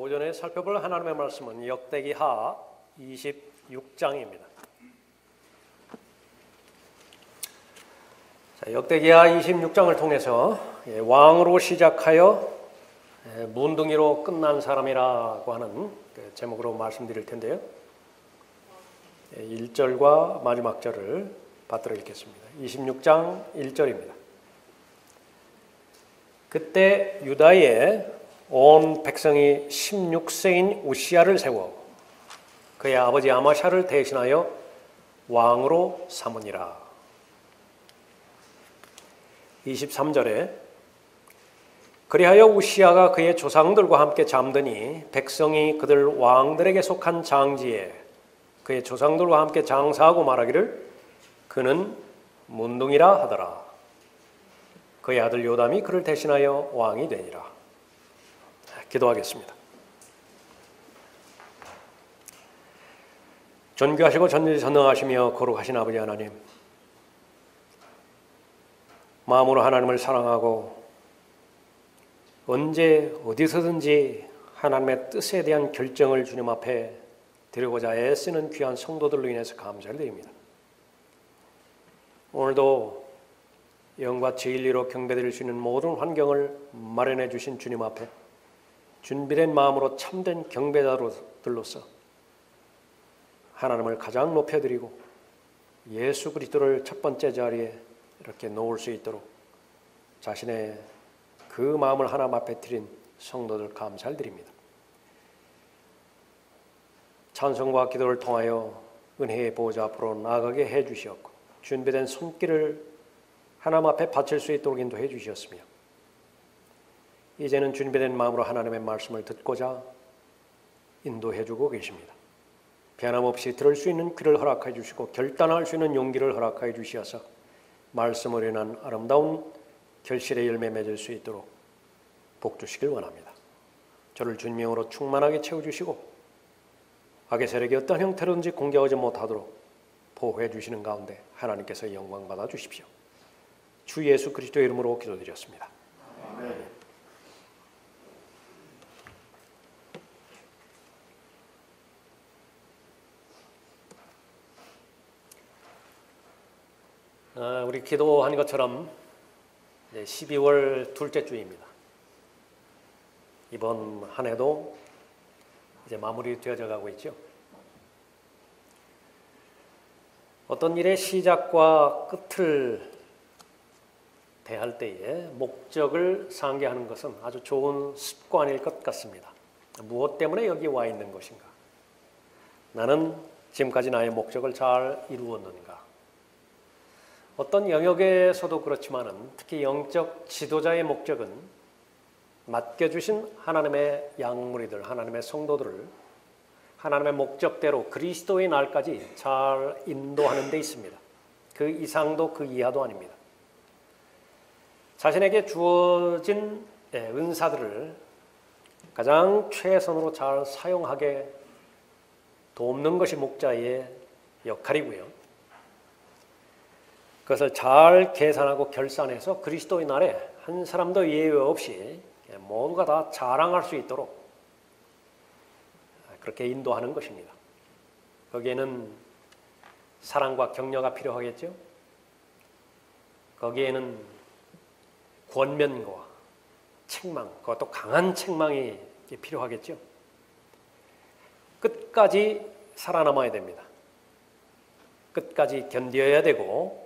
오전에 살펴볼 하나님의 말씀은 역대기하 26장입니다. 역대기하 26장을 통해서 왕으로 시작하여 문둥이로 끝난 사람이라고 하는 제목으로 말씀드릴 텐데요. 1절과 마지막 절을 받들어 읽겠습니다. 26장 1절입니다. 그때 유다의 온 백성이 16세인 우시야를 세워 그의 아버지 아마샤를 대신하여 왕으로 삼으니라. 23절에 그리하여 우시야가 그의 조상들과 함께 잠드니 백성이 그들 왕들에게 속한 장지에 그의 조상들과 함께 장사하고 말하기를 그는 문둥이라 하더라. 그의 아들 요담이 그를 대신하여 왕이 되니라. 기도하겠습니다. 존귀하시고 전지전능하시며 거룩하신 아버지 하나님, 마음으로 하나님을 사랑하고 언제 어디서든지 하나님의 뜻에 대한 결정을 주님 앞에 드리고자 애쓰는 귀한 성도들로 인해서 감사를 드립니다. 오늘도 영과 진리로 경배드릴 수 있는 모든 환경을 마련해 주신 주님 앞에 준비된 마음으로 참된 경배자들로서 하나님을 가장 높여드리고 예수 그리스도를 첫 번째 자리에 이렇게 놓을 수 있도록 자신의 그 마음을 하나님 앞에 드린 성도들 감사를 드립니다. 찬송과 기도를 통하여 은혜의 보좌 앞으로 나아가게 해주시었고 준비된 손길을 하나님 앞에 바칠 수 있도록 인도해 주셨으며 이제는 준비된 마음으로 하나님의 말씀을 듣고자 인도해 주고 계십니다. 변함없이 들을 수 있는 귀를 허락해 주시고 결단할 수 있는 용기를 허락해 주시어서 말씀을 인한 아름다운 결실의 열매 맺을 수 있도록 복 주시길 원합니다. 저를 주님으로 충만하게 채워주시고 악의 세력이 어떤 형태로든지 공격하지 못하도록 보호해 주시는 가운데 하나님께서 영광 받아 주십시오. 주 예수 그리스도의 이름으로 기도드렸습니다. 아멘. 우리 기도한 것처럼 12월 둘째 주입니다. 이번 한 해도 이제 마무리되어져 가고 있죠. 어떤 일의 시작과 끝을 대할 때에 목적을 상기하는 것은 아주 좋은 습관일 것 같습니다. 무엇 때문에 여기 와 있는 것인가? 나는 지금까지 나의 목적을 잘 이루었는가? 어떤 영역에서도 그렇지만은 특히 영적 지도자의 목적은 맡겨주신 하나님의 양무리들, 하나님의 성도들을 하나님의 목적대로 그리스도의 날까지 잘 인도하는 데 있습니다. 그 이상도 그 이하도 아닙니다. 자신에게 주어진 은사들을 가장 최선으로 잘 사용하게 돕는 것이 목자의 역할이고요. 그것을 잘 계산하고 결산해서 그리스도의 날에 한 사람도 예외 없이 모두가 다 자랑할 수 있도록 그렇게 인도하는 것입니다. 거기에는 사랑과 격려가 필요하겠죠. 거기에는 권면과 책망, 그것도 강한 책망이 필요하겠죠. 끝까지 살아남아야 됩니다. 끝까지 견뎌야 되고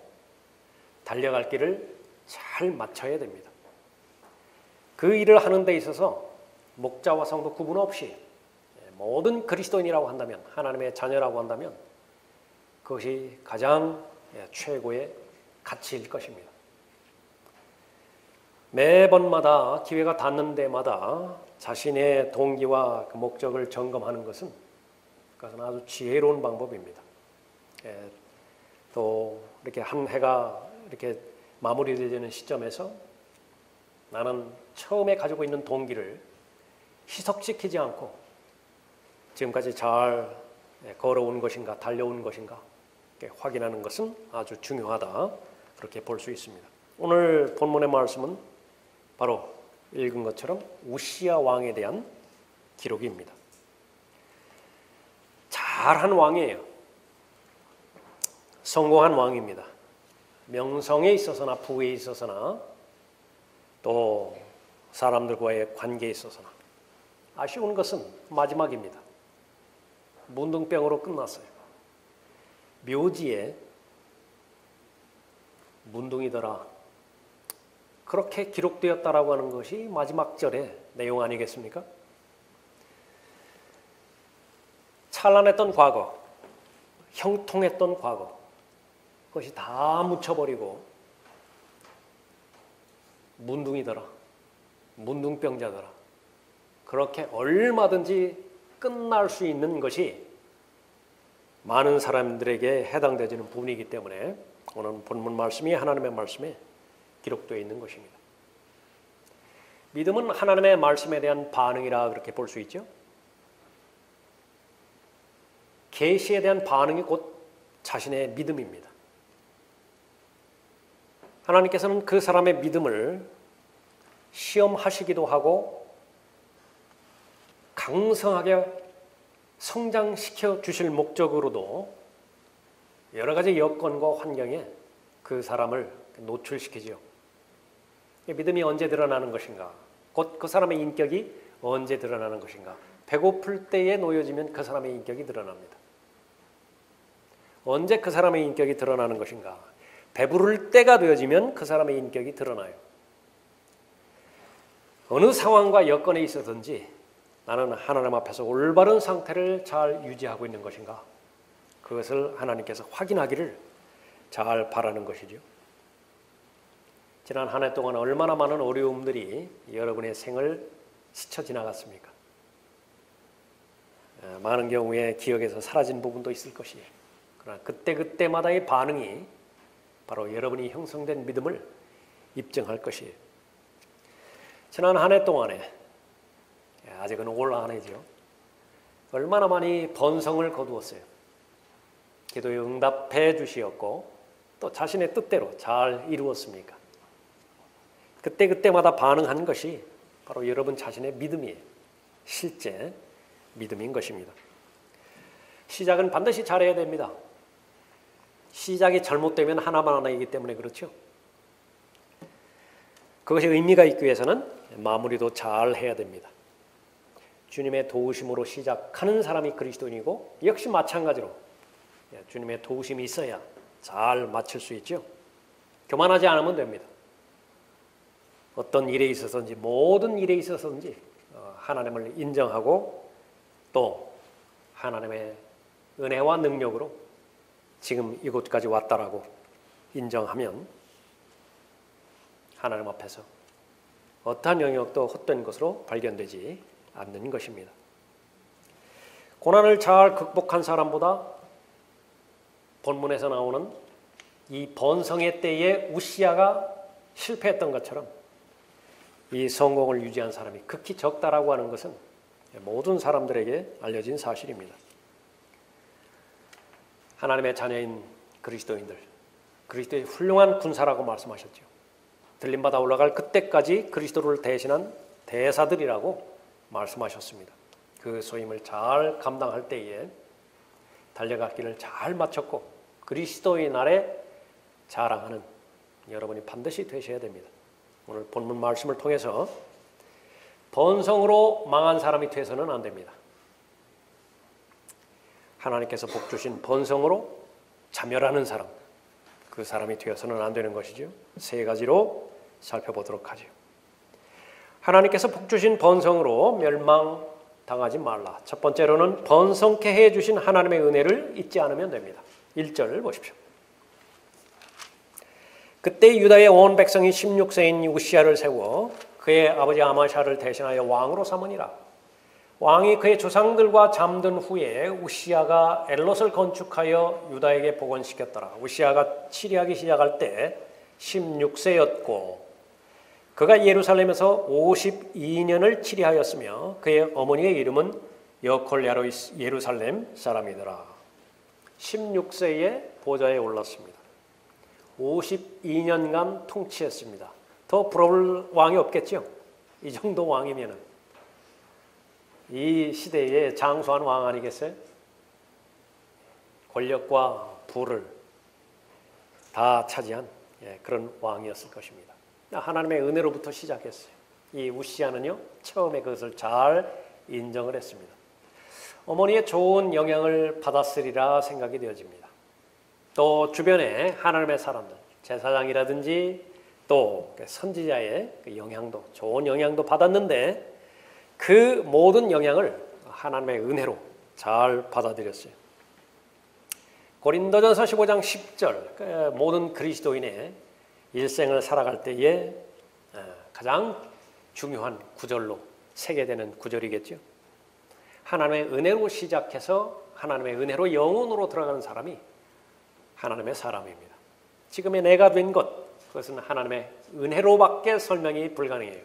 달려갈 길을 잘 맞춰야 됩니다. 그 일을 하는 데 있어서 목자와 성도 구분 없이 모든 그리스도인이라고 한다면, 하나님의 자녀라고 한다면 그것이 가장 최고의 가치일 것입니다. 매번마다 기회가 닿는 데마다 자신의 동기와 그 목적을 점검하는 것은 그것은 아주 지혜로운 방법입니다. 또 이렇게 한 해가 이렇게 마무리되는 시점에서 나는 처음에 가지고 있는 동기를 희석시키지 않고 지금까지 잘 걸어온 것인가 달려온 것인가 확인하는 것은 아주 중요하다, 그렇게 볼 수 있습니다. 오늘 본문의 말씀은 바로 읽은 것처럼 우시야 왕에 대한 기록입니다. 잘한 왕이에요. 성공한 왕입니다. 명성에 있어서나 부에 있어서나 또 사람들과의 관계에 있어서나. 아쉬운 것은 마지막입니다. 문둥병으로 끝났어요. 묘지에 문둥이더라. 그렇게 기록되었다라고 하는 것이 마지막 절의 내용 아니겠습니까? 찬란했던 과거, 형통했던 과거, 그것이 다 묻혀버리고 문둥이더라, 문둥병자더라. 그렇게 얼마든지 끝날 수 있는 것이 많은 사람들에게 해당되지는 부분이기 때문에 오늘 본문 말씀이 하나님의 말씀에 기록되어 있는 것입니다. 믿음은 하나님의 말씀에 대한 반응이라 그렇게 볼 수 있죠. 계시에 대한 반응이 곧 자신의 믿음입니다. 하나님께서는 그 사람의 믿음을 시험하시기도 하고 강성하게 성장시켜 주실 목적으로도 여러 가지 여건과 환경에 그 사람을 노출시키지요. 믿음이 언제 드러나는 것인가? 곧 그 사람의 인격이 언제 드러나는 것인가? 배고플 때에 놓여지면 그 사람의 인격이 드러납니다. 언제 그 사람의 인격이 드러나는 것인가? 배부를 때가 되어지면 그 사람의 인격이 드러나요. 어느 상황과 여건에 있어든지 나는 하나님 앞에서 올바른 상태를 잘 유지하고 있는 것인가? 그것을 하나님께서 확인하기를 잘 바라는 것이죠. 지난 한 해 동안 얼마나 많은 어려움들이 여러분의 생을 스쳐 지나갔습니까? 많은 경우에 기억에서 사라진 부분도 있을 것이에요. 그러나 그때그때마다의 반응이 바로 여러분이 형성된 믿음을 입증할 것이에요. 지난 한 해 동안에, 아직은 올 한 해죠, 얼마나 많이 번성을 거두었어요. 기도에 응답해 주시었고 또 자신의 뜻대로 잘 이루었습니까? 그때그때마다 반응한 것이 바로 여러분 자신의 믿음이에요. 실제 믿음인 것입니다. 시작은 반드시 잘해야 됩니다. 시작이 잘못되면 하나이기 때문에 그렇죠. 그것이 의미가 있기 위해서는 마무리도 잘 해야 됩니다. 주님의 도우심으로 시작하는 사람이 그리스도인이고 역시 마찬가지로 주님의 도우심이 있어야 잘 마칠 수 있죠. 교만하지 않으면 됩니다. 어떤 일에 있어서든지 모든 일에 있어서든지 하나님을 인정하고 또 하나님의 은혜와 능력으로 지금 이곳까지 왔다라고 인정하면 하나님 앞에서 어떠한 영역도 헛된 것으로 발견되지 않는 것입니다. 고난을 잘 극복한 사람보다 본문에서 나오는 이 번성의 때에 우시야가 실패했던 것처럼 이 성공을 유지한 사람이 극히 적다라고 하는 것은 모든 사람들에게 알려진 사실입니다. 하나님의 자녀인 그리스도인들, 그리스도의 훌륭한 군사라고 말씀하셨죠. 들림받아 올라갈 그때까지 그리스도를 대신한 대사들이라고 말씀하셨습니다. 그 소임을 잘 감당할 때에 달려갈 길을 잘 마쳤고 그리스도의 날에 자랑하는 여러분이 반드시 되셔야 됩니다. 오늘 본문 말씀을 통해서 번성으로 망한 사람이 되서는 안 됩니다. 하나님께서 복 주신 번성으로 자멸하는 사람, 그 사람이 되어서는 안 되는 것이죠. 세 가지로 살펴보도록 하죠. 하나님께서 복 주신 번성으로 멸망당하지 말라. 첫 번째로는 번성케 해주신 하나님의 은혜를 잊지 않으면 됩니다. 1절 보십시오. 그때 유다의 온 백성이 16세인 우시야를 세워 그의 아버지 아마샤를 대신하여 왕으로 삼으니라. 왕이 그의 조상들과 잠든 후에 우시야가 엘롯을 건축하여 유다에게 복원시켰더라. 우시야가 치리하기 시작할 때 16세였고 그가 예루살렘에서 52년을 치리하였으며 그의 어머니의 이름은 여콜야로 예루살렘 사람이더라. 16세에 보좌에 올랐습니다. 52년간 통치했습니다. 더 부러울 왕이 없겠죠? 이 정도 왕이면은. 이 시대에 장수한 왕 아니겠어요? 권력과 부를 다 차지한 그런 왕이었을 것입니다. 하나님의 은혜로부터 시작했어요. 이 우시야는요, 처음에 그것을 잘 인정을 했습니다. 어머니의 좋은 영향을 받았으리라 생각이 되어집니다. 또 주변에 하나님의 사람들, 제사장이라든지 또 선지자의 그 영향도, 좋은 영향도 받았는데 그 모든 영향을 하나님의 은혜로 잘 받아들였어요. 고린도전서 15장 10절, 모든 그리스도인의 일생을 살아갈 때에 가장 중요한 구절로 새겨되는 구절이겠죠. 하나님의 은혜로 시작해서 하나님의 은혜로 영혼으로 들어가는 사람이 하나님의 사람입니다. 지금의 내가 된 것, 그것은 하나님의 은혜로밖에 설명이 불가능해요.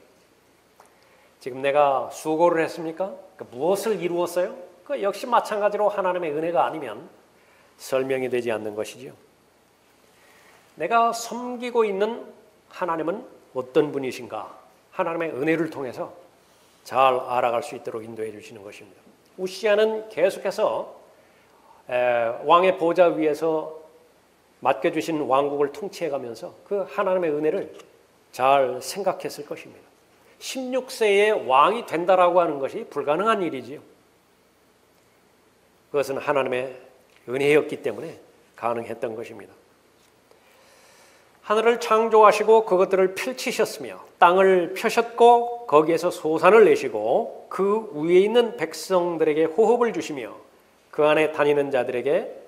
지금 내가 수고를 했습니까? 무엇을 이루었어요? 그 역시 마찬가지로 하나님의 은혜가 아니면 설명이 되지 않는 것이지요. 내가 섬기고 있는 하나님은 어떤 분이신가? 하나님의 은혜를 통해서 잘 알아갈 수 있도록 인도해 주시는 것입니다. 우시야는 계속해서 왕의 보좌 위에서 맡겨주신 왕국을 통치해가면서 그 하나님의 은혜를 잘 생각했을 것입니다. 16세에 왕이 된다라고 하는 것이 불가능한 일이지요. 그것은 하나님의 은혜였기 때문에 가능했던 것입니다. 하늘을 창조하시고 그것들을 펼치셨으며 땅을 펴셨고 거기에서 소산을 내시고 그 위에 있는 백성들에게 호흡을 주시며 그 안에 다니는 자들에게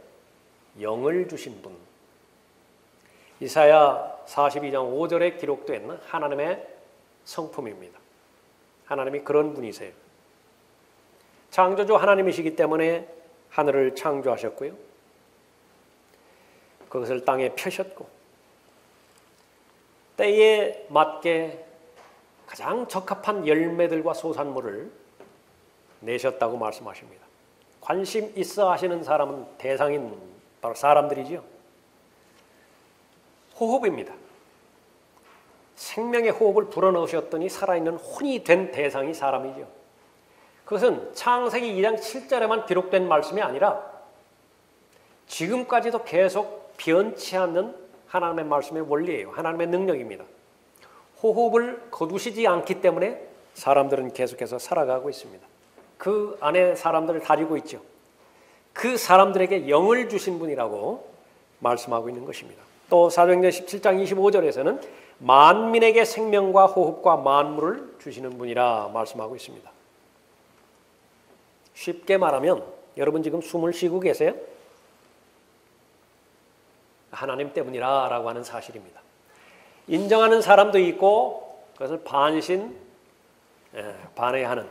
영을 주신 분. 이사야 42장 5절에 기록된 하나님의 성품입니다. 하나님이 그런 분이세요. 창조주 하나님이시기 때문에 하늘을 창조하셨고요. 그것을 땅에 펴셨고 때에 맞게 가장 적합한 열매들과 소산물을 내셨다고 말씀하십니다. 관심 있어 하시는 사람은 대상인 바로 사람들이지요. 호흡입니다. 생명의 호흡을 불어넣으셨더니 살아있는 혼이 된 대상이 사람이죠. 그것은 창세기 2장 7절에만 기록된 말씀이 아니라 지금까지도 계속 변치 않는 하나님의 말씀의 원리예요. 하나님의 능력입니다. 호흡을 거두시지 않기 때문에 사람들은 계속해서 살아가고 있습니다. 그 안에 사람들을 다리고 있죠. 그 사람들에게 영을 주신 분이라고 말씀하고 있는 것입니다. 또 사도행전 17장 25절에서는 만민에게 생명과 호흡과 만물을 주시는 분이라 말씀하고 있습니다. 쉽게 말하면 여러분 지금 숨을 쉬고 계세요? 하나님 때문이라 라고 하는 사실입니다. 인정하는 사람도 있고 그것을 반해하는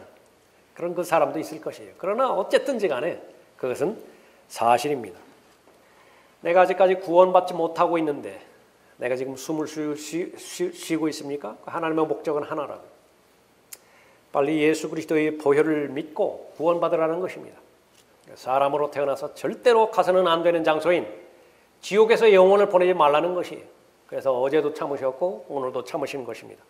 그런 그 사람도 있을 것이에요. 그러나 어쨌든지 간에 그것은 사실입니다. 내가 아직까지 구원받지 못하고 있는데 내가 지금 숨을 쉬고 있습니까? 하나님의 목적은 하나라고. 빨리 예수 그리스도의 보혈을 믿고 구원받으라는 것입니다. 사람으로 태어나서 절대로 가서는 안 되는 장소인 지옥에서 영혼을 보내지 말라는 것이에요. 그래서 어제도 참으셨고 오늘도 참으시는 것입니다.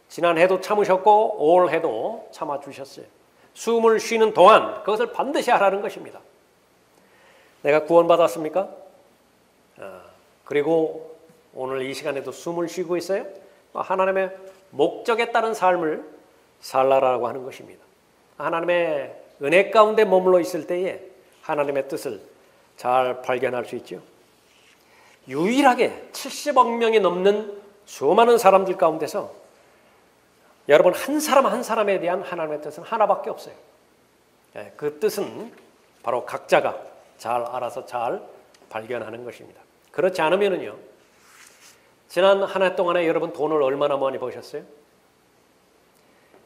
지난해도 참으셨고 올해도 참아주셨어요. 숨을 쉬는 동안 그것을 반드시 하라는 것입니다. 내가 구원받았습니까? 그리고 오늘 이 시간에도 숨을 쉬고 있어요? 하나님의 목적에 따른 삶을 살라라고 하는 것입니다. 하나님의 은혜 가운데 머물러 있을 때에 하나님의 뜻을 잘 발견할 수 있죠. 유일하게 70억 명이 넘는 수많은 사람들 가운데서 여러분 한 사람 한 사람에 대한 하나님의 뜻은 하나밖에 없어요. 그 뜻은 바로 각자가 잘 알아서 잘 발견하는 것입니다. 그렇지 않으면요, 지난 한 해 동안에 여러분 돈을 얼마나 많이 버셨어요?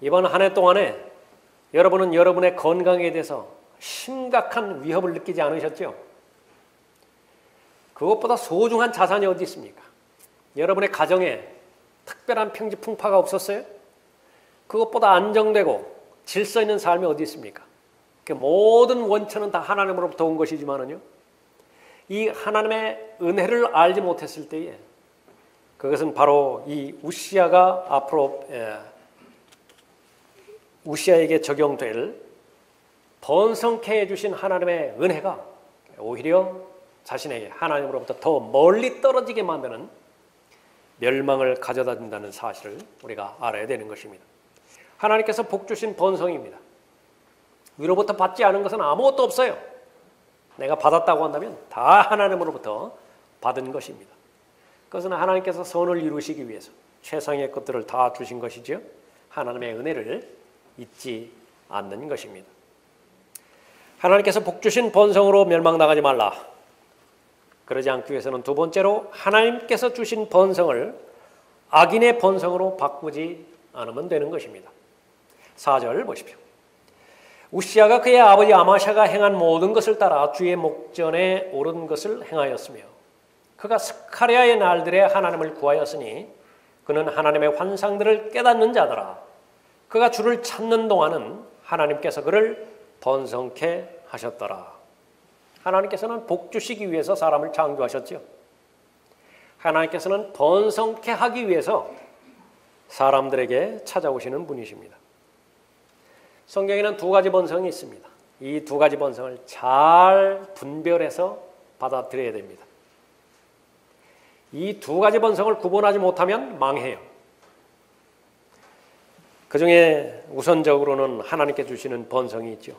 이번 한 해 동안에 여러분은 여러분의 건강에 대해서 심각한 위협을 느끼지 않으셨죠? 그것보다 소중한 자산이 어디 있습니까? 여러분의 가정에 특별한 평지 풍파가 없었어요? 그것보다 안정되고 질서 있는 삶이 어디 있습니까? 그 모든 원천은 다 하나님으로부터 온 것이지만은요, 이 하나님의 은혜를 알지 못했을 때에 그것은 바로 이 우시야가 앞으로 우시야에게 적용될 번성케 해주신 하나님의 은혜가 오히려 자신에게 하나님으로부터 더 멀리 떨어지게 만드는 멸망을 가져다 준다는 사실을 우리가 알아야 되는 것입니다. 하나님께서 복 주신 번성입니다. 위로부터 받지 않은 것은 아무것도 없어요. 내가 받았다고 한다면 다 하나님으로부터 받은 것입니다. 그것은 하나님께서 선을 이루시기 위해서 최상의 것들을 다 주신 것이죠. 하나님의 은혜를 잊지 않는 것입니다. 하나님께서 복 주신 번성으로 멸망당하지 말라. 그러지 않기 위해서는 두 번째로 하나님께서 주신 번성을 악인의 번성으로 바꾸지 않으면 되는 것입니다. 4절 보십시오. 우시아가 그의 아버지 아마샤가 행한 모든 것을 따라 주의 목전에 옳은 것을 행하였으며 그가 스가랴의 날들에 하나님을 구하였으니 그는 하나님의 환상들을 깨닫는 자더라. 그가 주를 찾는 동안은 하나님께서 그를 번성케 하셨더라. 하나님께서는 복 주시기 위해서 사람을 창조하셨죠. 하나님께서는 번성케 하기 위해서 사람들에게 찾아오시는 분이십니다. 성경에는 두 가지 번성이 있습니다. 이 두 가지 번성을 잘 분별해서 받아들여야 됩니다. 이 두 가지 번성을 구분하지 못하면 망해요. 그 중에 우선적으로는 하나님께 주시는 번성이 있죠.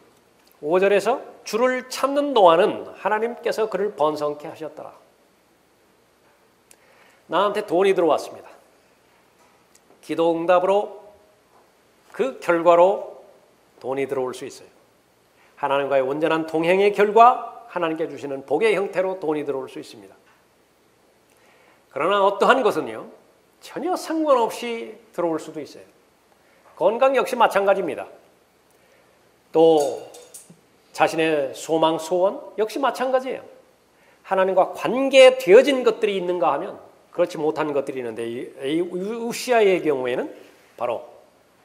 5절에서 주를 찾는 동안은 하나님께서 그를 번성케 하셨더라. 나한테 돈이 들어왔습니다. 기도 응답으로 그 결과로 돈이 들어올 수 있어요. 하나님과의 온전한 동행의 결과 하나님께 주시는 복의 형태로 돈이 들어올 수 있습니다. 그러나 어떠한 것은요 전혀 상관없이 들어올 수도 있어요. 건강 역시 마찬가지입니다. 또 자신의 소망, 소원 역시 마찬가지예요. 하나님과 관계되어진 것들이 있는가 하면 그렇지 못한 것들이 있는데 이 우시아의 경우에는 바로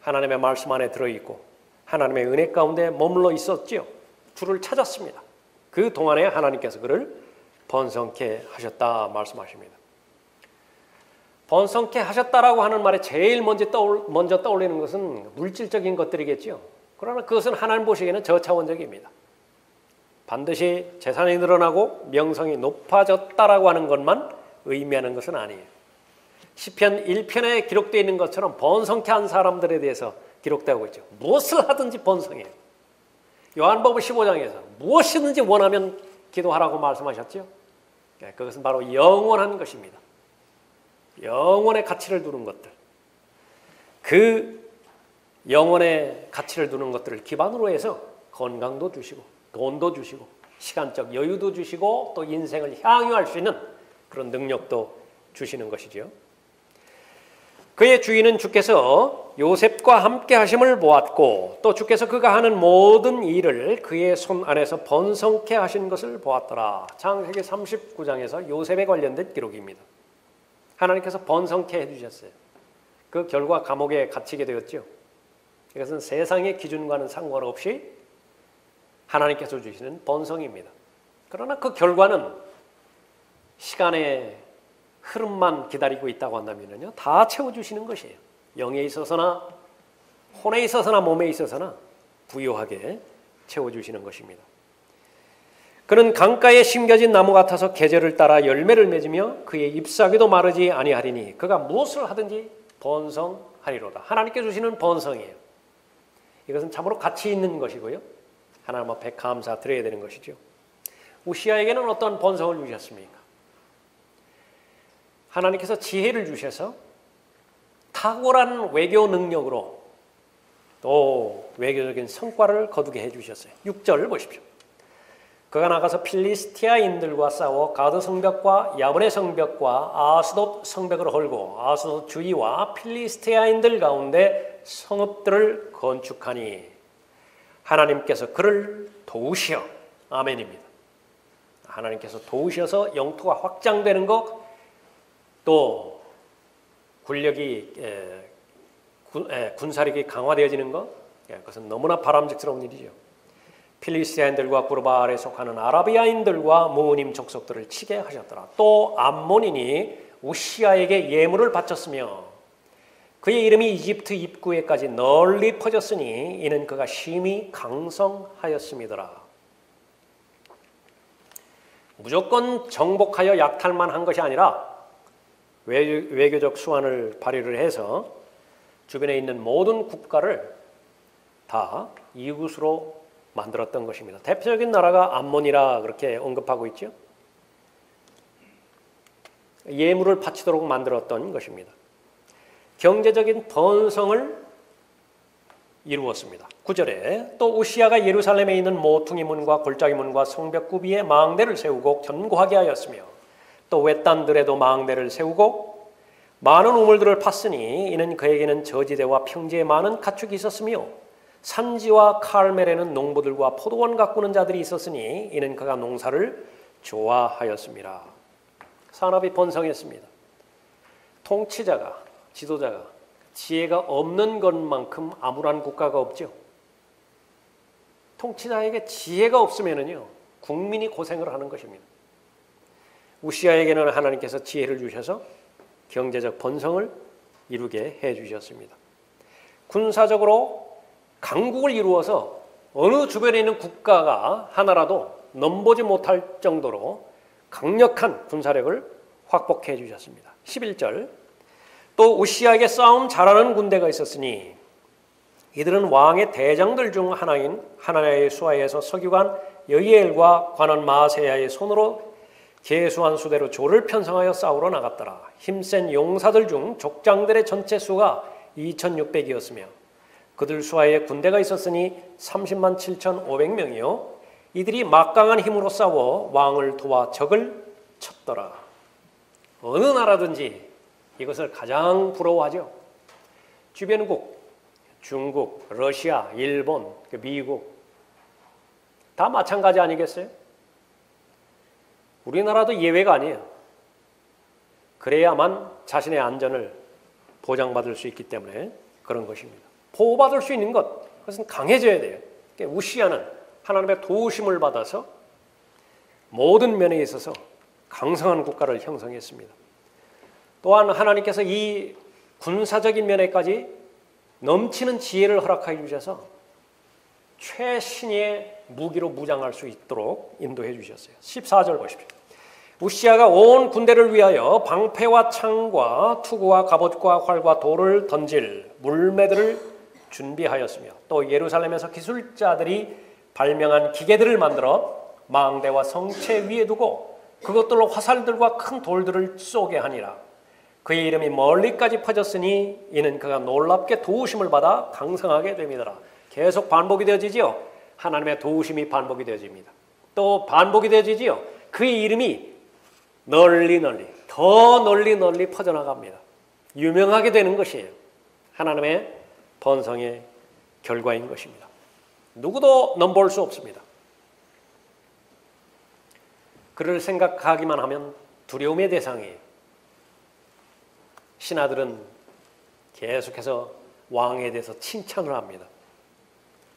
하나님의 말씀 안에 들어있고 하나님의 은혜 가운데 머물러 있었지요. 주를 찾았습니다. 그 동안에 하나님께서 그를 번성케 하셨다 말씀하십니다. 번성케 하셨다라고 하는 말에 제일 먼저 떠올리는 것은 물질적인 것들이겠죠. 그러나 그것은 하나님 보시기에는 저차원적입니다. 반드시 재산이 늘어나고 명성이 높아졌다라고 하는 것만 의미하는 것은 아니에요. 시편 1편에 기록되어 있는 것처럼 번성케 한 사람들에 대해서 기록되고 있죠. 무엇을 하든지 번성해요. 요한복음 15장에서 무엇이든지 원하면 기도하라고 말씀하셨죠. 그것은 바로 영원한 것입니다. 영원의 가치를 두는 것들. 그 영원의 가치를 두는 것들을 기반으로 해서 건강도 주시고 돈도 주시고 시간적 여유도 주시고 또 인생을 향유할 수 있는 그런 능력도 주시는 것이죠. 그의 주인은 주께서 요셉과 함께 하심을 보았고 또 주께서 그가 하는 모든 일을 그의 손 안에서 번성케 하신 것을 보았더라. 창세기 39장에서 요셉에 관련된 기록입니다. 하나님께서 번성케 해주셨어요. 그 결과 감옥에 갇히게 되었죠. 이것은 세상의 기준과는 상관없이 하나님께서 주시는 번성입니다. 그러나 그 결과는 시간의 흐름만 기다리고 있다고 한다면요, 다 채워주시는 것이에요. 영에 있어서나 혼에 있어서나 몸에 있어서나 부유하게 채워주시는 것입니다. 그는 강가에 심겨진 나무 같아서 계절을 따라 열매를 맺으며 그의 잎사귀도 마르지 아니하리니 그가 무엇을 하든지 번성하리로다. 하나님께 주시는 번성이에요. 이것은 참으로 가치 있는 것이고요. 하나님 앞에 감사드려야 되는 것이죠. 우시아에게는 어떤 번성을 주셨습니까? 하나님께서 지혜를 주셔서 탁월한 외교 능력으로 또 외교적인 성과를 거두게 해주셨어요. 6절을 보십시오. 그가 나가서 필리스티아인들과 싸워 가드 성벽과 야브네 성벽과 아스돗 성벽을 헐고 아스돗 주위와 필리스티아인들 가운데 성읍들을 건축하니 하나님께서 그를 도우시어 아멘입니다. 하나님께서 도우셔서 영토가 확장되는 것, 또 군력이 군사력이 강화되어지는 것, 그것은 너무나 바람직스러운 일이죠. 필리스티아인들과 구르바알에 속하는 아라비아인들과 모우님 족속들을 치게 하셨더라. 또 암몬인이 우시아에게 예물을 바쳤으며 그의 이름이 이집트 입구에까지 널리 퍼졌으니 이는 그가 심히 강성하였음이더라. 무조건 정복하여 약탈만 한 것이 아니라 외교적 수완을 발휘를 해서 주변에 있는 모든 국가를 다 이웃으로 만들었던 것입니다. 대표적인 나라가 암몬이라 그렇게 언급하고 있죠. 예물을 바치도록 만들었던 것입니다. 경제적인 번성을 이루었습니다. 9절에 또 우시야가 예루살렘에 있는 모퉁이 문과 골짜기 문과 성벽 구비에 망대를 세우고 견고하게 하였으며 또 외딴들에도 망대를 세우고 많은 우물들을 팠으니 이는 그에게는 저지대와 평지에 많은 가축이 있었으며 산지와 칼멜에는 농부들과 포도원 가꾸는 자들이 있었으니 이는 그가 농사를 좋아하였습니다. 산업이 번성했습니다. 통치자가, 지도자가 지혜가 없는 것만큼 암울한 국가가 없죠. 통치자에게 지혜가 없으면요 국민이 고생을 하는 것입니다. 우시야에게는 하나님께서 지혜를 주셔서 경제적 번성을 이루게 해주셨습니다. 군사적으로 강국을 이루어서 어느 주변에 있는 국가가 하나라도 넘보지 못할 정도로 강력한 군사력을 확보해 주셨습니다. 11절 또 우시야에게 싸움 잘하는 군대가 있었으니 이들은 왕의 대장들 중 하나인 하나냐의 수하에서 서기관 여이엘과 관원 마세야의 손으로 계수한 수대로 조를 편성하여 싸우러 나갔더라. 힘센 용사들 중 족장들의 전체 수가 2600이었으며 그들 수하에 군대가 있었으니 30만 7,500명이요 이들이 막강한 힘으로 싸워 왕을 도와 적을 쳤더라. 어느 나라든지 이것을 가장 부러워하죠. 주변국, 중국, 러시아, 일본, 미국 다 마찬가지 아니겠어요? 우리나라도 예외가 아니에요. 그래야만 자신의 안전을 보장받을 수 있기 때문에 그런 것입니다. 보호받을 수 있는 것, 그것은 강해져야 돼요. 우시야는 하나님의 도우심을 받아서 모든 면에 있어서 강성한 국가를 형성했습니다. 또한 하나님께서 이 군사적인 면에까지 넘치는 지혜를 허락해 주셔서 최신의 무기로 무장할 수 있도록 인도해 주셨어요. 14절 보십시오. 우시야가 온 군대를 위하여 방패와 창과 투구와 갑옷과 활과 돌을 던질 물매들을 준비하였으며 또 예루살렘에서 기술자들이 발명한 기계들을 만들어 망대와 성체 위에 두고 그것들로 화살들과 큰 돌들을 쏘게 하니라. 그의 이름이 멀리까지 퍼졌으니 이는 그가 놀랍게 도우심을 받아 강성하게 됩니다. 계속 반복이 되어지지요. 하나님의 도우심이 반복이 되어집니다. 또 반복이 되어지지요. 그의 이름이 널리 더 널리 퍼져나갑니다. 유명하게 되는 것이에요. 하나님의 번성의 결과인 것입니다. 누구도 넘볼 수 없습니다. 그를 생각하기만 하면 두려움의 대상이에요. 신하들은 계속해서 왕에 대해서 칭찬을 합니다.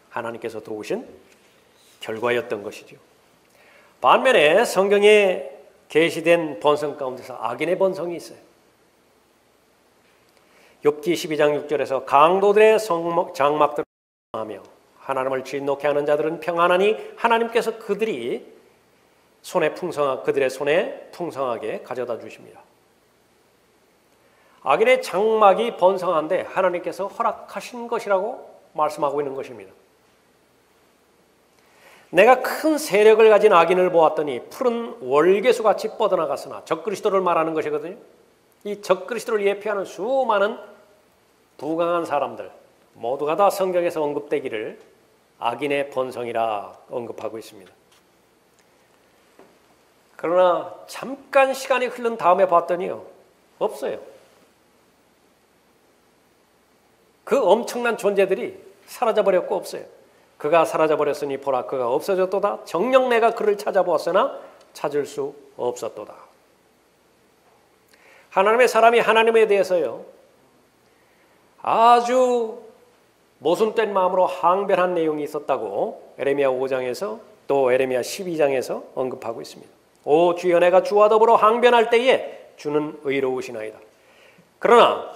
하나님께서 도우신 결과였던 것이죠. 반면에 성경에 계시된 번성 가운데서 악인의 번성이 있어요. 욥기 12장 6절에서 강도들의 장막들을 하며 하나님을 진노케 하는 자들은 평안하니 하나님께서 그들의 손에 풍성하게 가져다 주십니다. 악인의 장막이 번성한데 하나님께서 허락하신 것이라고 말씀하고 있는 것입니다. 내가 큰 세력을 가진 악인을 보았더니 푸른 월계수같이 뻗어나갔으나 적그리스도를 말하는 것이거든요. 이 적그리스도를 예표하는 수많은 부강한 사람들 모두가 다 성경에서 언급되기를 악인의 번성이라 언급하고 있습니다. 그러나 잠깐 시간이 흐른 다음에 봤더니요, 없어요. 그 엄청난 존재들이 사라져버렸고 없어요. 그가 사라져버렸으니 보라 그가 없어졌도다. 정녕 내가 그를 찾아보았으나 찾을 수 없었도다. 하나님의 사람이 하나님에 대해서요 아주 모순된 마음으로 항변한 내용이 있었다고 에레미야 5장에서 또 에레미야 12장에서 언급하고 있습니다. 오 주여 내가 주와 더불어 항변할 때에 주는 의로우시나이다. 그러나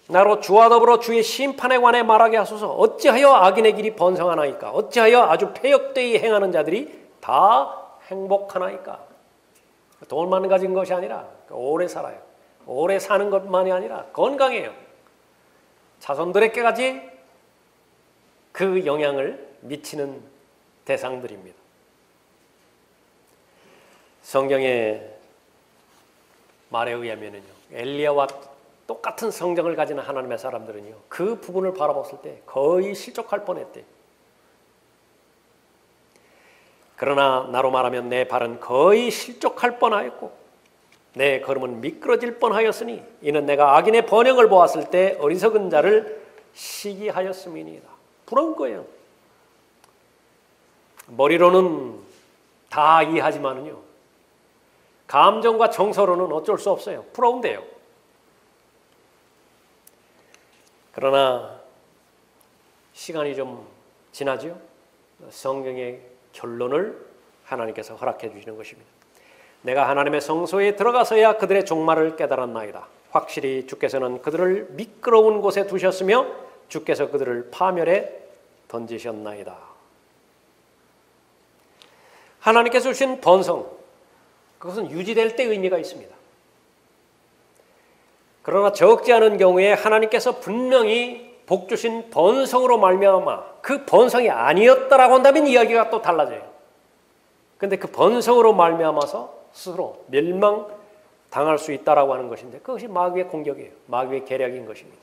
나로 주와 더불어 주의 심판에 관해 말하게 하소서. 어찌하여 악인의 길이 번성하나이까? 어찌하여 아주 패역되이 행하는 자들이 다 행복하나이까? 돈만 가진 것이 아니라 오래 살아요. 오래 사는 것만이 아니라 건강해요. 자손들에게까지 그 영향을 미치는 대상들입니다. 성경의 말에 의하면요, 엘리야와 똑같은 성정을 가지는 하나님의 사람들은요, 그 부분을 바라봤을 때 거의 실족할 뻔했대요. 그러나 나로 말하면 내 발은 거의 실족할 뻔하였고 내 걸음은 미끄러질 뻔하였으니 이는 내가 악인의 번영을 보았을 때 어리석은 자를 시기하였음이니이다. 부러운 거예요. 머리로는 다 이해하지만은요, 감정과 정서로는 어쩔 수 없어요. 부러운데요. 그러나 시간이 좀 지나죠. 성경의 결론을 하나님께서 허락해 주시는 것입니다. 내가 하나님의 성소에 들어가서야 그들의 종말을 깨달았나이다. 확실히 주께서는 그들을 미끄러운 곳에 두셨으며 주께서 그들을 파멸에 던지셨나이다. 하나님께서 주신 번성, 그것은 유지될 때 의미가 있습니다. 그러나 적지 않은 경우에 하나님께서 분명히 복 주신 번성으로 말미암아 그 번성이 아니었다라고 한다면 이야기가 또 달라져요. 그런데 그 번성으로 말미암아서 스스로 멸망당할 수 있다라고 하는 것인데 그것이 마귀의 공격이에요. 마귀의 계략인 것입니다.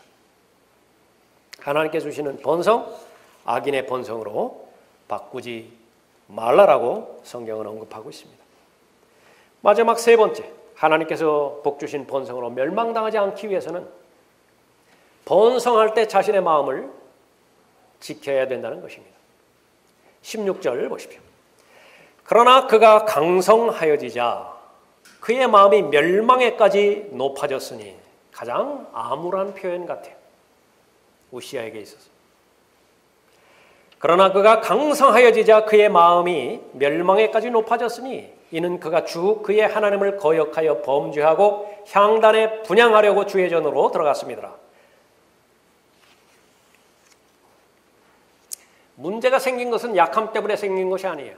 하나님께서 주시는 번성, 악인의 번성으로 바꾸지 말라라고 성경은 언급하고 있습니다. 마지막 세 번째, 하나님께서 복 주신 번성으로 멸망당하지 않기 위해서는 번성할 때 자신의 마음을 지켜야 된다는 것입니다. 16절 보십시오. 그러나 그가 강성하여지자 그의 마음이 멸망에까지 높아졌으니, 가장 암울한 표현 같아요. 우시아에게 있어서. 그러나 그가 강성하여지자 그의 마음이 멸망에까지 높아졌으니 이는 그가 주 그의 하나님을 거역하여 범죄하고 향단에 분향하려고 주의 전으로 들어갔습니다. 문제가 생긴 것은 약함 때문에 생긴 것이 아니에요.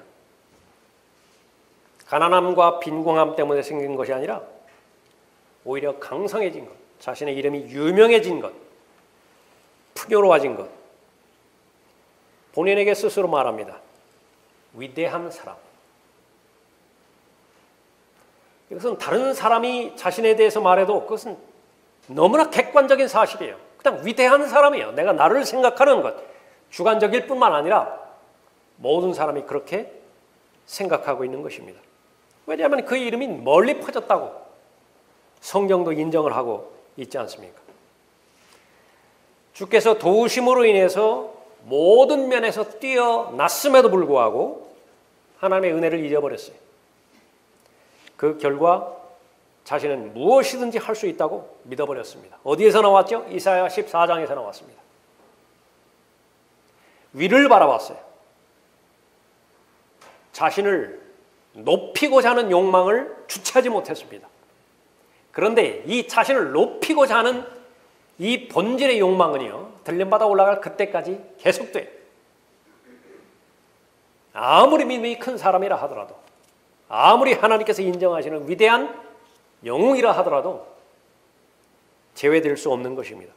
가난함과 빈궁함 때문에 생긴 것이 아니라 오히려 강성해진 것, 자신의 이름이 유명해진 것, 풍요로워진 것, 본인에게 스스로 말합니다. 위대한 사람. 이것은 다른 사람이 자신에 대해서 말해도 그것은 너무나 객관적인 사실이에요. 그냥 위대한 사람이에요. 내가 나를 생각하는 것, 주관적일 뿐만 아니라 모든 사람이 그렇게 생각하고 있는 것입니다. 왜냐하면 그 이름이 멀리 퍼졌다고 성경도 인정을 하고 있지 않습니까? 주께서 도우심으로 인해서 모든 면에서 뛰어났음에도 불구하고 하나님의 은혜를 잊어버렸어요. 그 결과 자신은 무엇이든지 할 수 있다고 믿어버렸습니다. 어디에서 나왔죠? 이사야 14장에서 나왔습니다. 위를 바라봤어요. 자신을 높이고자 하는 욕망을 주체하지 못했습니다. 그런데 이 자신을 높이고자 하는 이 본질의 욕망은요, 들림받아 올라갈 그때까지 계속돼요. 아무리 믿음이 큰 사람이라 하더라도, 아무리 하나님께서 인정하시는 위대한 영웅이라 하더라도 제외될 수 없는 것입니다.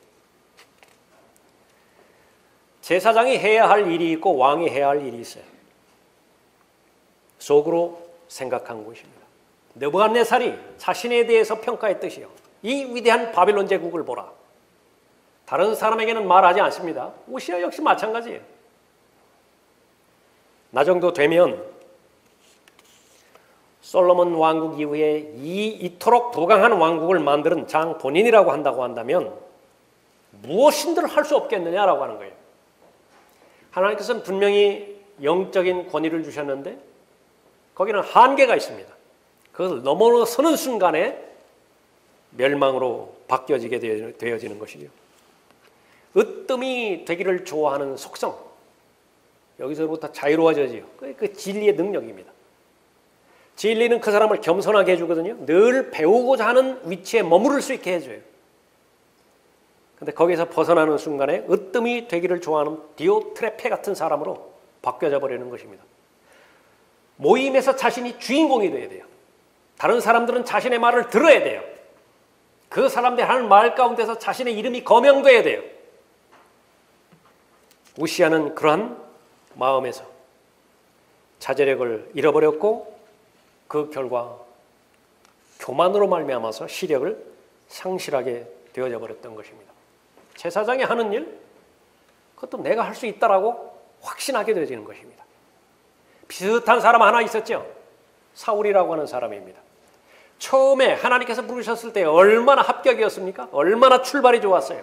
제사장이 해야 할 일이 있고 왕이 해야 할 일이 있어요. 속으로 생각한 것입니다. 느부갓네살이 자신에 대해서 평가했듯이요, 이 위대한 바빌론 제국을 보라. 다른 사람에게는 말하지 않습니다. 우시아 역시 마찬가지예요. 나 정도 되면 솔로몬 왕국 이후에 이토록 도강한 왕국을 만드는 장 본인이라고 한다고 한다면 무엇인들 할 수 없겠느냐라고 하는 거예요. 하나님께서는 분명히 영적인 권위를 주셨는데 거기는 한계가 있습니다. 그것을 넘어서는 순간에 멸망으로 바뀌어지게 되어지는 것이죠. 으뜸이 되기를 좋아하는 속성, 여기서부터 자유로워져지요. 그 진리의 능력입니다. 진리는 그 사람을 겸손하게 해주거든요. 늘 배우고자 하는 위치에 머무를 수 있게 해줘요. 근데 거기서 벗어나는 순간에 으뜸이 되기를 좋아하는 디오트레페 같은 사람으로 바뀌어져 버리는 것입니다. 모임에서 자신이 주인공이 돼야 돼요. 다른 사람들은 자신의 말을 들어야 돼요. 그 사람들이 하는 말 가운데서 자신의 이름이 거명돼야 돼요. 우시아는 그러한 마음에서 자제력을 잃어버렸고 그 결과 교만으로 말미암아서 시력을 상실하게 되어져 버렸던 것입니다. 제사장이 하는 일, 그것도 내가 할 수 있다라고 확신하게 되어지는 것입니다. 비슷한 사람 하나 있었죠. 사울이라고 하는 사람입니다. 처음에 하나님께서 부르셨을 때 얼마나 합격이었습니까? 얼마나 출발이 좋았어요.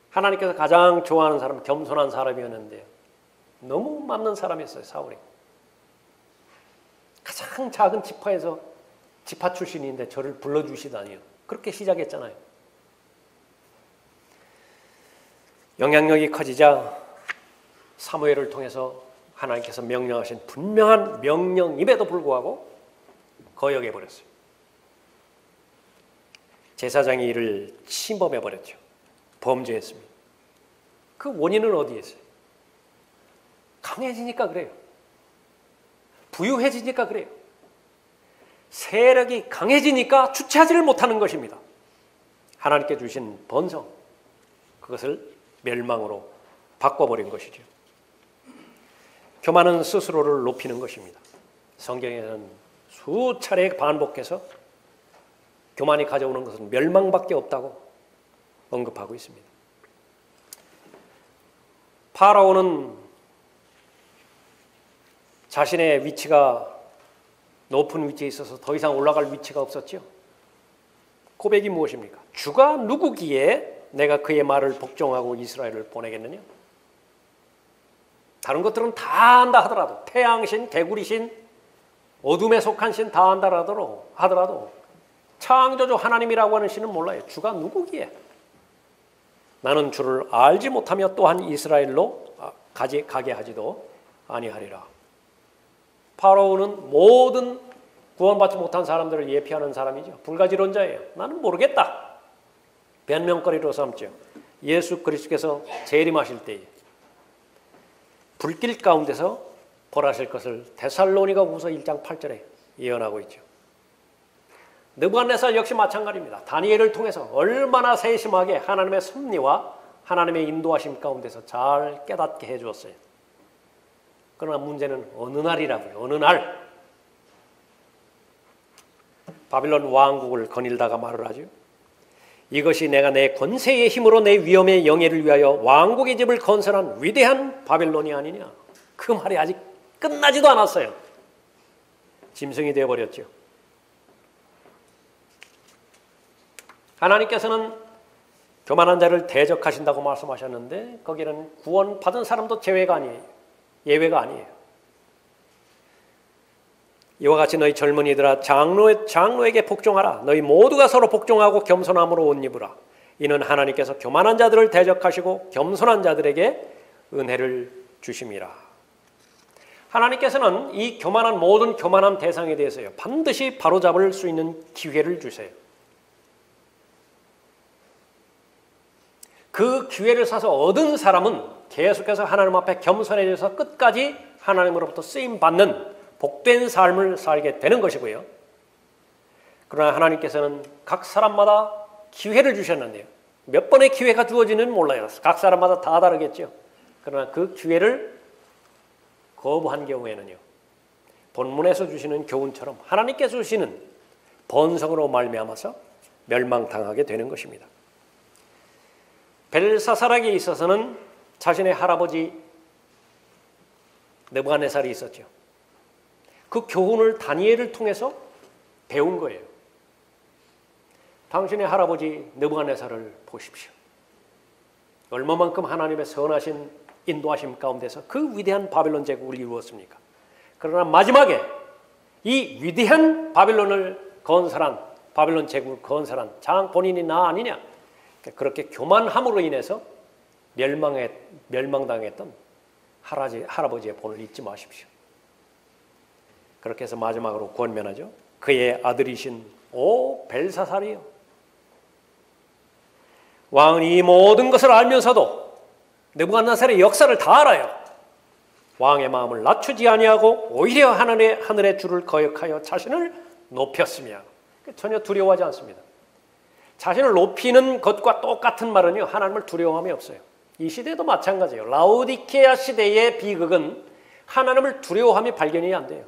하나님께서 가장 좋아하는 사람, 겸손한 사람이었는데요. 너무 맞는 사람이었어요, 사울이. 가장 작은 지파에서 지파 출신인데 저를 불러주시다니요. 그렇게 시작했잖아요. 영향력이 커지자 사무엘을 통해서 하나님께서 명령하신 분명한 명령임에도 불구하고 거역해버렸어요. 제사장이 이를 침범해버렸죠. 범죄했습니다. 그 원인은 어디에 있어요? 강해지니까 그래요. 부유해지니까 그래요. 세력이 강해지니까 주체하지를 못하는 것입니다. 하나님께 주신 번성, 그것을 멸망으로 바꿔버린 것이죠. 교만은 스스로를 높이는 것입니다. 성경에는 수차례 반복해서 교만이 가져오는 것은 멸망밖에 없다고 언급하고 있습니다. 파라오는 자신의 위치가 높은 위치에 있어서 더 이상 올라갈 위치가 없었죠. 고백이 무엇입니까? 주가 누구기에 내가 그의 말을 복종하고 이스라엘을 보내겠느냐? 다른 것들은 다 안다 하더라도, 태양신, 개구리신, 어둠에 속한 신 다 안다 하더라도 창조주 하나님이라고 하는 신은 몰라요. 주가 누구기에? 나는 주를 알지 못하며 또한 이스라엘로 가게 하지도 아니하리라. 파라오는 모든 구원받지 못한 사람들을 예피하는 사람이죠. 불가지론자예요. 나는 모르겠다. 변명거리로 삼죠. 예수 그리스도께서 재림하실 때에 불길 가운데서 벌하실 것을 데살로니가후서 1장 8절에 예언하고 있죠. 느부갓네살 역시 마찬가지입니다. 다니엘을 통해서 얼마나 세심하게 하나님의 섭리와 하나님의 인도하심 가운데서 잘 깨닫게 해주었어요. 그러나 문제는 어느 날이라고요. 어느 날 바빌론 왕국을 거닐다가 말을 하죠. 이것이 내가 내 권세의 힘으로 내 위엄의 영예를 위하여 왕국의 집을 건설한 위대한 바빌론이 아니냐. 그 말이 아직 끝나지도 않았어요. 짐승이 되어버렸죠. 하나님께서는 교만한 자를 대적하신다고 말씀하셨는데 거기는 구원받은 사람도 예외가 아니에요. 이와 같이 너희 젊은이들아 장로에게 복종하라. 너희 모두가 서로 복종하고 겸손함으로 옷 입으라. 이는 하나님께서 교만한 자들을 대적하시고 겸손한 자들에게 은혜를 주심이라. 하나님께서는 이 모든 교만한 대상에 대해서요 반드시 바로잡을 수 있는 기회를 주세요. 그 기회를 사서 얻은 사람은 계속해서 하나님 앞에 겸손해져서 끝까지 하나님으로부터 쓰임받는 복된 삶을 살게 되는 것이고요. 그러나 하나님께서는 각 사람마다 기회를 주셨는데요. 몇 번의 기회가 주어지는 몰라요. 각 사람마다 다 다르겠죠. 그러나 그 기회를 거부한 경우에는요. 본문에서 주시는 교훈처럼 하나님께서 주시는 번성으로 말미암아서 멸망당하게 되는 것입니다. 벨사살에게 있어서는 자신의 할아버지 느부갓네살이 있었죠. 그 교훈을 다니엘을 통해서 배운 거예요. 당신의 할아버지 느부갓네살을 보십시오. 얼마만큼 하나님의 선하신 인도하심 가운데서 그 위대한 바빌론 제국을 이루었습니까? 그러나 마지막에 이 위대한 바빌론을 건설한 바빌론 제국을 건설한 장 본인이 나 아니냐? 그렇게 교만함으로 인해서 멸망당했던 할아버지의 본을 잊지 마십시오. 그렇게 해서 마지막으로 왕은 이 모든 것을 알면서도 느부갓네살의 역사를 다 알아요. 왕의 마음을 낮추지 아니하고 오히려 하늘의 주를 거역하여 자신을 높였으며, 전혀 두려워하지 않습니다. 자신을 높이는 것과 똑같은 말은요, 하나님을 두려워함이 없어요. 이 시대도 마찬가지예요. 라오디케아 시대의 비극은 하나님을 두려워함이 발견이 안 돼요.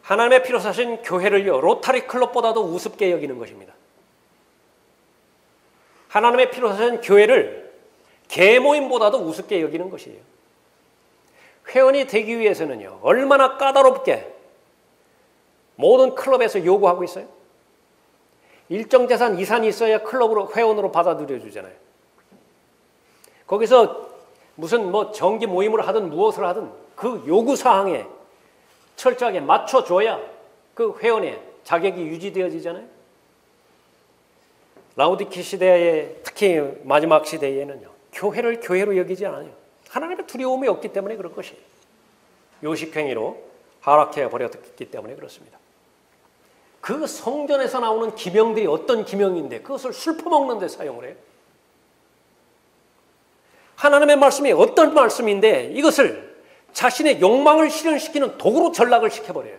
하나님의 피로 사신 교회를요, 로타리 클럽보다도 우습게 여기는 것입니다. 하나님의 피로 사신 교회를 계모임보다도 우습게 여기는 것이에요. 회원이 되기 위해서는요, 얼마나 까다롭게 모든 클럽에서 요구하고 있어요. 일정 재산 이상이 있어야 클럽으로 회원으로 받아들여 주잖아요. 거기서 무슨 정기 모임을 하든 무엇을 하든 그 요구 사항에 철저하게 맞춰줘야 그 회원의 자격이 유지되어지잖아요. 라오디케아 시대에, 특히 마지막 시대에는요, 교회를 교회로 여기지 않아요. 하나님의 두려움이 없기 때문에 그런 것이에요. 요식행위로 하락해 버렸기 때문에 그렇습니다. 그 성전에서 나오는 기명들이 어떤 기명인데 그것을 술 퍼먹는 데 사용을 해요. 하나님의 말씀이 어떤 말씀인데 이것을 자신의 욕망을 실현시키는 도구로 전락을 시켜버려요.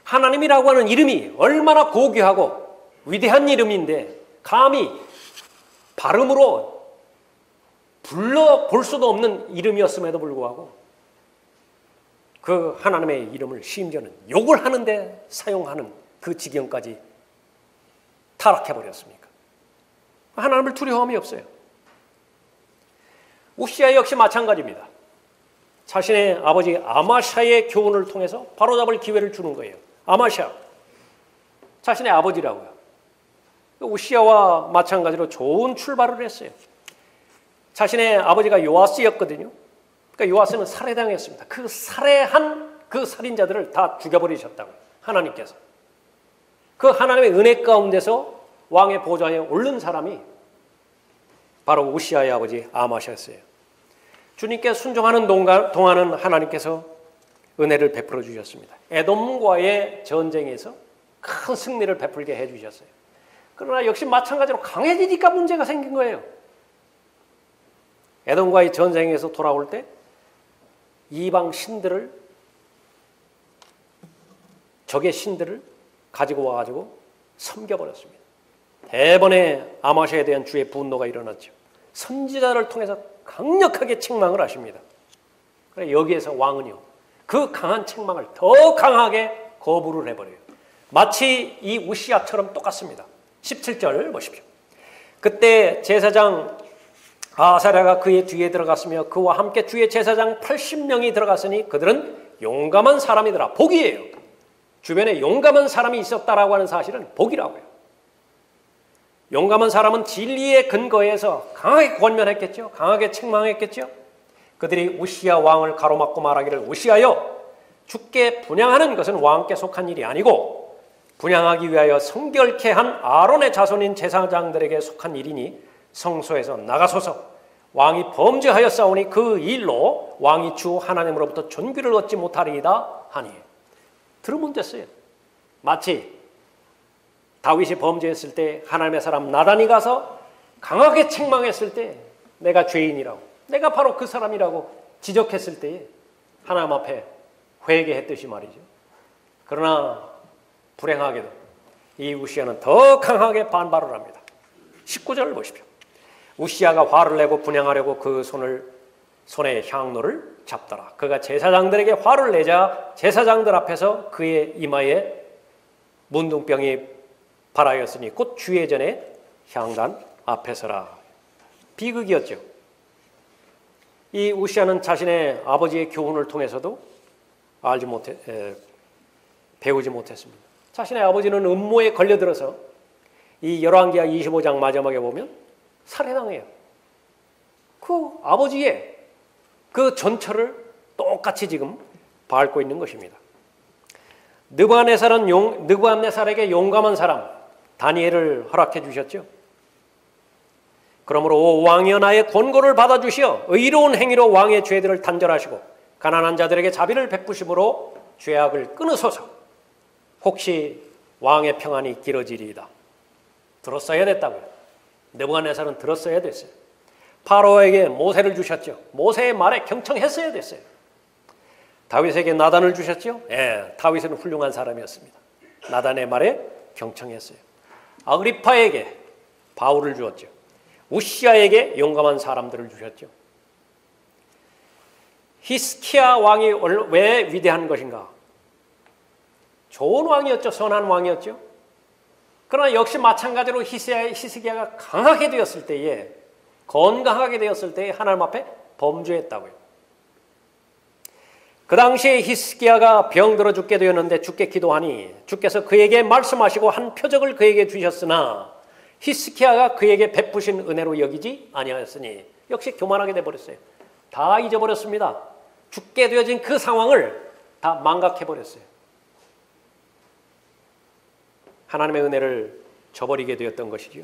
하나님이라고 하는 이름이 얼마나 고귀하고 위대한 이름인데 감히 발음으로 불러볼 수도 없는 이름이었음에도 불구하고 그 하나님의 이름을 심지어는 욕을 하는데 사용하는 그 지경까지 타락해버렸습니까? 하나님을 두려워함이 없어요. 우시야 역시 마찬가지입니다. 자신의 아버지 아마샤의 교훈을 통해서 바로잡을 기회를 주는 거예요. 아마샤, 자신의 아버지라고요. 우시야와 마찬가지로 좋은 출발을 했어요. 자신의 아버지가 요아스였거든요. 그러니까 요아스는 살해당했습니다. 그 살해한 그 살인자들을 다 죽여버리셨다고요. 하나님께서. 그 하나님의 은혜 가운데서 왕의 보좌에 오른 사람이 바로 우시야의 아버지 아마샤였어요. 주님께 순종하는 동안은 하나님께서 은혜를 베풀어 주셨습니다. 에돔과의 전쟁에서 큰 승리를 베풀게 해주셨어요. 그러나 역시 마찬가지로 강해지니까 문제가 생긴 거예요. 에돔과의 전쟁에서 돌아올 때 이방 신들을, 적의 신들을 가지고 와가지고 섬겨버렸습니다. 대번에 아마샤에 대한 주의 분노가 일어났죠. 선지자를 통해서 강력하게 책망을 하십니다. 그래 여기에서 왕은요, 그 강한 책망을 더 강하게 거부를 해버려요. 마치 이 우시야처럼 똑같습니다. 17절 보십시오. 그때 제사장 아사랴가 그의 뒤에 들어갔으며 그와 함께 주의 제사장 80명이 들어갔으니 그들은 용감한 사람이더라. 복이에요. 주변에 용감한 사람이 있었다라고 하는 사실은 복이라고요. 용감한 사람은 진리의 근거에서 강하게 권면했겠죠. 강하게 책망했겠죠. 그들이 우시야 왕을 가로막고 말하기를 우시야여, 주께 분향하는 것은 왕께 속한 일이 아니고 분향하기 위하여 성결케 한 아론의 자손인 제사장들에게 속한 일이니 성소에서 나가소서. 왕이 범죄하였사오니 그 일로 왕이 주 하나님으로부터 존귀를 얻지 못하리이다 하니. 들으면 됐어요. 마치 다윗이 범죄했을 때 하나님의 사람 나단이 가서 강하게 책망했을 때 내가 죄인이라고, 내가 바로 그 사람이라고 지적했을 때에 하나님 앞에 회개했듯이 말이죠. 그러나 불행하게도 이 우시야는 더 강하게 반발을 합니다. 19절을 보십시오. 우시야가 화를 내고 분향하려고 그 손에 향로를 잡더라. 그가 제사장들에게 화를 내자 제사장들 앞에서 그의 이마에 문둥병이 발하였으니 곧 주의 전에 향단 앞에서라. 비극이었죠. 이 우시야는 자신의 아버지의 교훈을 통해서도 배우지 못했습니다. 자신의 아버지는 음모에 걸려들어서 이 열왕기하 25장 마지막에 보면 살해당해요. 그 아버지의 그 전철을 똑같이 지금 밟고 있는 것입니다. 느부갓네살에게 용감한 사람 다니엘을 허락해 주셨죠. 그러므로 오 왕이여 나의 권고를 받아주시어 의로운 행위로 왕의 죄들을 단절하시고 가난한 자들에게 자비를 베푸심으로 죄악을 끊으소서. 혹시 왕의 평안이 길어지리이다. 들었어야 됐다고요. 느부갓네살은 들었어야 됐어요. 파로에게 모세를 주셨죠. 모세의 말에 경청했어야 됐어요. 다윗에게 나단을 주셨죠. 예, 다윗은 훌륭한 사람이었습니다. 나단의 말에 경청했어요. 아그리파에게 바울을 주었죠. 우시아에게 용감한 사람들을 주셨죠. 히스키야 왕이 왜 위대한 것인가? 좋은 왕이었죠. 선한 왕이었죠. 그러나 역시 마찬가지로 히스기야가 강하게 되었을 때에, 건강하게 되었을 때에 하나님 앞에 범죄했다고요. 그 당시에 히스기야가 병들어 죽게 되었는데 주께 기도하니 주께서 그에게 말씀하시고 한 표적을 그에게 주셨으나 히스기야가 그에게 베푸신 은혜로 여기지 아니하였으니 역시 교만하게 돼버렸어요. 다 잊어버렸습니다. 죽게 되어진 그 상황을 다 망각해버렸어요. 하나님의 은혜를 저버리게 되었던 것이죠.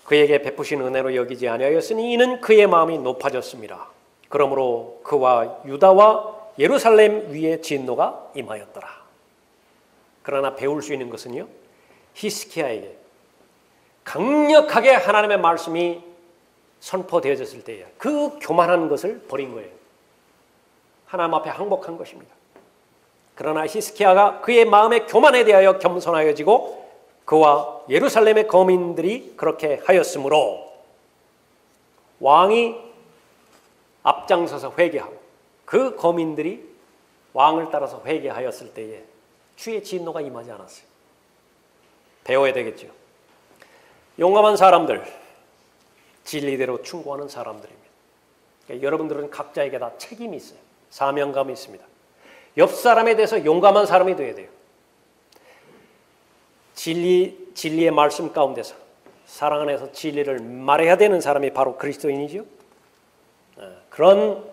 그에게 베푸신 은혜로 여기지 아니하였으니 이는 그의 마음이 높아졌습니다. 그러므로 그와 유다와 예루살렘 위에 진노가 임하였더라. 그러나 배울 수 있는 것은요, 히스기야에게 강력하게 하나님의 말씀이 선포되어졌을 때에 그 교만한 것을 버린 거예요. 하나님 앞에 항복한 것입니다. 그러나 히스기야가 그의 마음의 교만에 대하여 겸손하여지고 그와 예루살렘의 거민들이 그렇게 하였으므로 왕이 앞장서서 회개하고 그 거민들이 왕을 따라서 회개하였을 때에 주의 진노가 임하지 않았어요. 배워야 되겠죠. 용감한 사람들, 진리대로 충고하는 사람들입니다. 그러니까 여러분들은 각자에게 다 책임이 있어요. 사명감이 있습니다. 옆 사람에 대해서 용감한 사람이 되어야 돼요. 진리의 말씀 가운데서 사랑 안에서 진리를 말해야 되는 사람이 바로 그리스도인이죠. 그런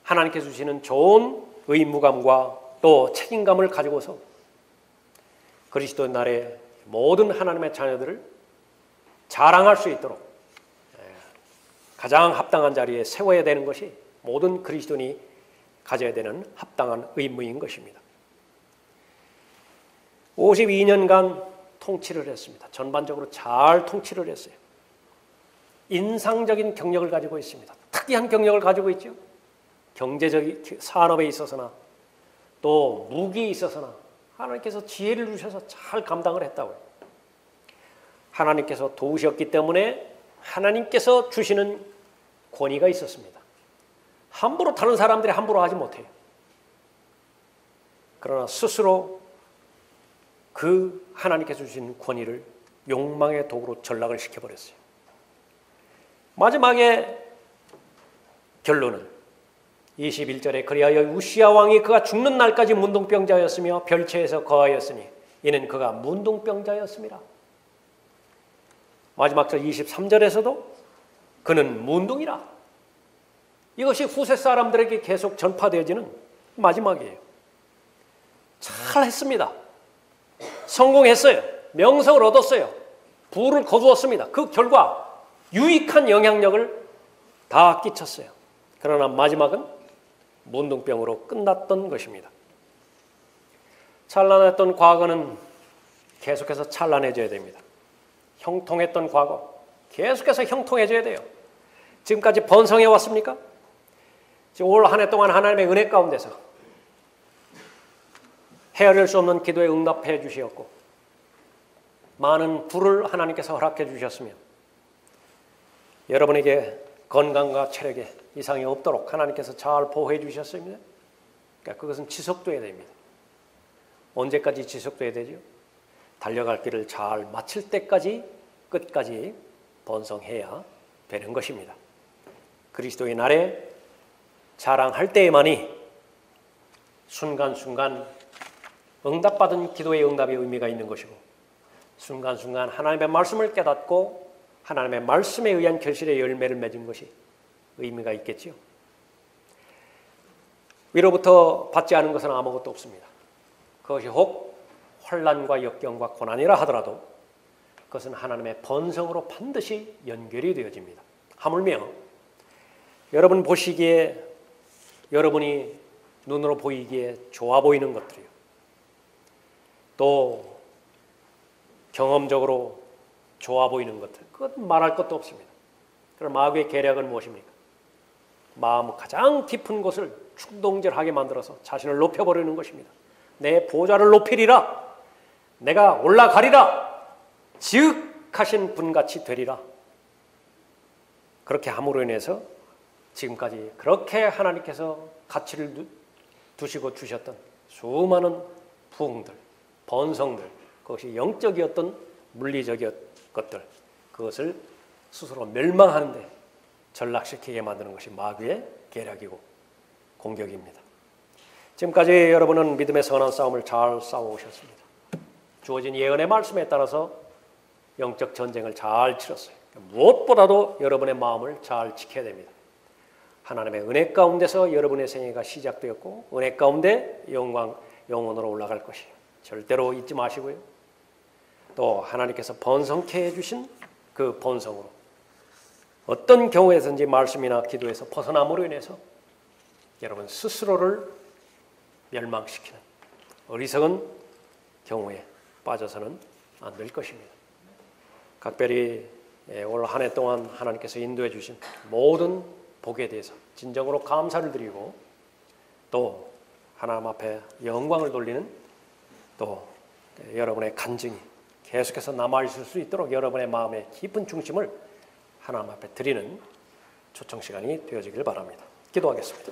하나님께서 주시는 좋은 의무감과 또 책임감을 가지고서 그리스도 날에 모든 하나님의 자녀들을 자랑할 수 있도록 가장 합당한 자리에 세워야 되는 것이 모든 그리스도인이 가져야 되는 합당한 의무인 것입니다. 52년간 통치를 했습니다. 전반적으로 잘 통치를 했어요. 인상적인 경력을 가지고 있습니다. 특이한 경력을 가지고 있죠. 경제적인 산업에 있어서나 또 무기에 있어서나 하나님께서 지혜를 주셔서 잘 감당을 했다고요. 하나님께서 도우셨기 때문에 하나님께서 주시는 권위가 있었습니다. 함부로 다른 사람들이 함부로 하지 못해요. 그러나 스스로 그 하나님께서 주신 권위를 욕망의 도구로 전락을 시켜버렸어요. 마지막에 결론은 21절에 그리하여 우시야 왕이 그가 죽는 날까지 문둥병자였으며 별채에서 거하였으니 이는 그가 문둥병자였습니다. 마지막 절 23절에서도 그는 문둥이라. 이것이 후세 사람들에게 계속 전파되어지는 마지막이에요. 잘했습니다. 성공했어요. 명성을 얻었어요. 부를 거두었습니다. 그 결과 유익한 영향력을 다 끼쳤어요. 그러나 마지막은 문둥병으로 끝났던 것입니다. 찬란했던 과거는 계속해서 찬란해져야 됩니다. 형통했던 과거 계속해서 형통해져야 돼요. 지금까지 번성해 왔습니까? 지금 올 한 해 동안 하나님의 은혜 가운데서 헤아릴 수 없는 기도에 응답해 주시었고 많은 부를 하나님께서 허락해 주셨으며 여러분에게 건강과 체력에 이상이 없도록 하나님께서 잘 보호해 주셨습니다. 그러니까 그것은 지속돼야 됩니다. 언제까지 지속돼야 되죠? 달려갈 길을 잘 마칠 때까지 끝까지 번성해야 되는 것입니다. 그리스도의 날에 자랑할 때에만이 순간순간 응답받은 기도의 응답의 의미가 있는 것이고 순간순간 하나님의 말씀을 깨닫고 하나님의 말씀에 의한 결실의 열매를 맺은 것이 의미가 있겠지요. 위로부터 받지 않은 것은 아무것도 없습니다. 그것이 혹 환난과 역경과 고난이라 하더라도 그것은 하나님의 번성으로 반드시 연결이 되어집니다. 하물며 여러분 보시기에 여러분이 눈으로 보이기에 좋아 보이는 것들이요. 또 경험적으로 좋아 보이는 것들, 그건 말할 것도 없습니다. 그럼 마귀의 계략은 무엇입니까? 마음 가장 깊은 곳을 충동질하게 만들어서 자신을 높여버리는 것입니다. 내 보좌를 높이리라, 내가 올라가리라, 지극하신 분같이 되리라. 그렇게 함으로 인해서 지금까지 그렇게 하나님께서 가치를 두시고 주셨던 수많은 부흥들, 번성들, 그것이 영적이었던 물리적인 것들, 그것을 스스로 멸망하는데 전락시키게 만드는 것이 마귀의 계략이고 공격입니다. 지금까지 여러분은 믿음의 선한 싸움을 잘 싸워오셨습니다. 주어진 예언의 말씀에 따라서 영적 전쟁을 잘 치렀어요. 무엇보다도 여러분의 마음을 잘 지켜야 됩니다. 하나님의 은혜 가운데서 여러분의 생애가 시작되었고 은혜 가운데 영원으로 올라갈 것이에요. 절대로 잊지 마시고요. 또 하나님께서 번성케 해주신 그 번성으로 어떤 경우에든지 말씀이나 기도에서 벗어남으로 인해서 여러분 스스로를 멸망시키는 어리석은 경우에 빠져서는 안 될 것입니다. 각별히 올 한 해 동안 하나님께서 인도해 주신 모든 복에 대해서 진정으로 감사를 드리고 또 하나님 앞에 영광을 돌리는 또 여러분의 간증이 계속해서 남아있을 수 있도록 여러분의 마음의 깊은 중심을 하나님 앞에 드리는 초청 시간이 되어지길 바랍니다. 기도하겠습니다.